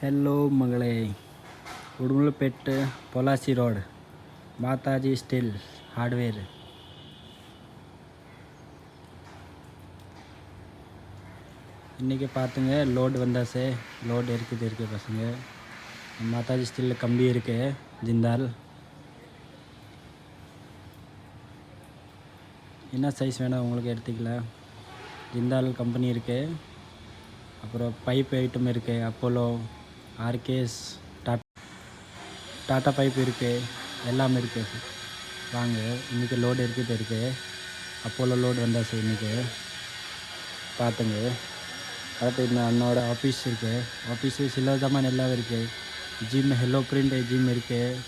Hello மகளே, Udumalaipettai Pollachi road Mataji steel hardware. இன்றைக்கி பார்த்துங்க, லோடு வந்தாச்சு. லோடு இருக்குது பசங்க. மாதாஜி ஸ்டீலில் கம்பி இருக்குது, ஜிந்தால். என்ன சைஸ் வேணால் உங்களுக்கு எடுத்துக்கலாம். ஜிந்தால் கம்பெனி இருக்குது. அப்புறம் பைப் ஐட்டம் இருக்குது. அப்போலோ, ஆர்கேஸ், டாட்டா பைப் இருக்குது. எல்லாமே இருக்குது. வாங்க, இன்றைக்கி லோடு இருக்குது. அப்போலோ லோடு வந்தாச்சு இன்றைக்கி. பார்த்துங்க. அடுத்து இந்த அண்ணோட ஆஃபீஸ் இருக்குது. ஆஃபீஸு சில ஜாமான் எல்லாம் இருக்குது. ஜிம் ஹெலோ பிரிண்ட் ஜிம் இருக்குது.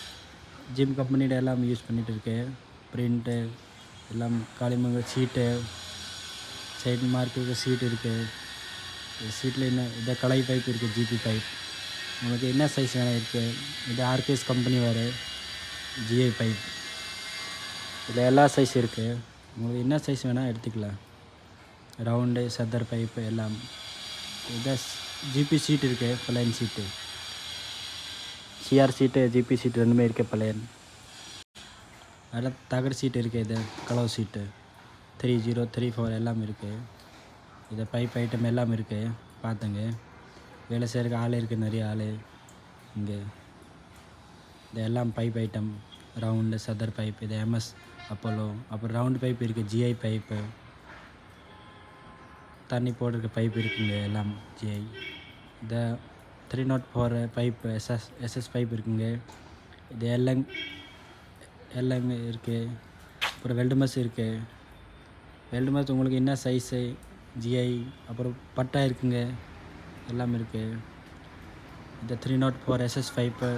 ஜிம் கம்பெனியோட எல்லாம் யூஸ் பண்ணிகிட்டு இருக்கு. பிரிண்ட்டு எல்லாம் காளிமங்க சீட்டு, சைட் மார்க்கு சீட் இருக்குது. சீட்டில் என்ன இதை கலை பைப் இருக்குது, ஜிபி பைப். உங்களுக்கு என்ன சைஸ் வேணும் இருக்குது. இது ஆர்கேஎஸ் கம்பெனி வேறு ஜிஐ பைப். இதில் எல்லா சைஸ் இருக்குது. உங்களுக்கு என்ன சைஸ் வேணால் எடுத்துக்கலாம். ரவுண்டு, சதர் பைப்பு எல்லாம். இதை ஜிபி சீட் இருக்குது, பழையன் சீட்டு. சிஆர் சீட்டு, ஜிபி சீட்டு ரெண்டுமே இருக்குது, பழையன். அதில் தகடு சீட்டு இருக்குது. இது கலவு சீட்டு 30, 34 எல்லாம் இருக்குது. இதை பைப் ஐட்டம் எல்லாம் இருக்குது. பார்த்துங்க. வேலை செய்கிறக்கு ஆள் இருக்குது, நிறைய ஆள் இங்கே. இது எல்லாம் பைப் ஐட்டம். ரவுண்டு, சதர் பைப். இது எம்எஸ் அப்போலோ. அப்புறம் ரவுண்டு பைப் இருக்குது, ஜிஐ பைப்பு. தண்ணி போடுறதுக்கு பைப் இருக்குங்க, எல்லாம் ஜிஐ. இந்த 304 பைப்பு, எஸ்எஸ் பைப் இருக்குங்க. இது எல்லாமே இருக்குது. அப்புறம் வெல்டுமஸ் இருக்குது. வெல்டுமஸ் உங்களுக்கு என்ன சைஸு, ஜிஐ. அப்புறம் பட்டா இருக்குங்க, எல்லாம் இருக்குது. இந்த 304 எஸ்எஸ் பைப்பு.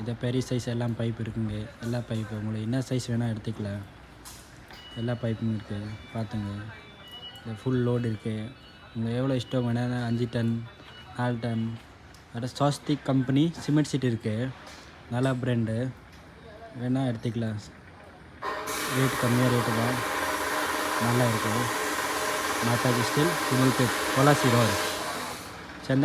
இதை பெரிய சைஸ் எல்லாம் பைப் இருக்குங்க. எல்லா பைப்பு உங்களுக்கு என்ன சைஸ் வேணால் எடுத்துக்கலாம். எல்லா பைப்பும் இருக்குது. பார்த்துங்க. இந்த ஃபுல் லோடு இருக்குது. உங்களுக்கு எவ்வளோ இஷ்டம் வேணால் 5 டன் 4 டன். அடுத்து ஸ்வாஸ்திக் கம்பெனி சிமெண்ட் சீட் இருக்குது. நல்லா பிராண்டு வேணால் எடுத்துக்கலாம். ரேட் கம்மியாக ரேட்டு தான், நல்லா இருக்குது. Mataji steel, Udumalaipettai Pollachi road, Chennai.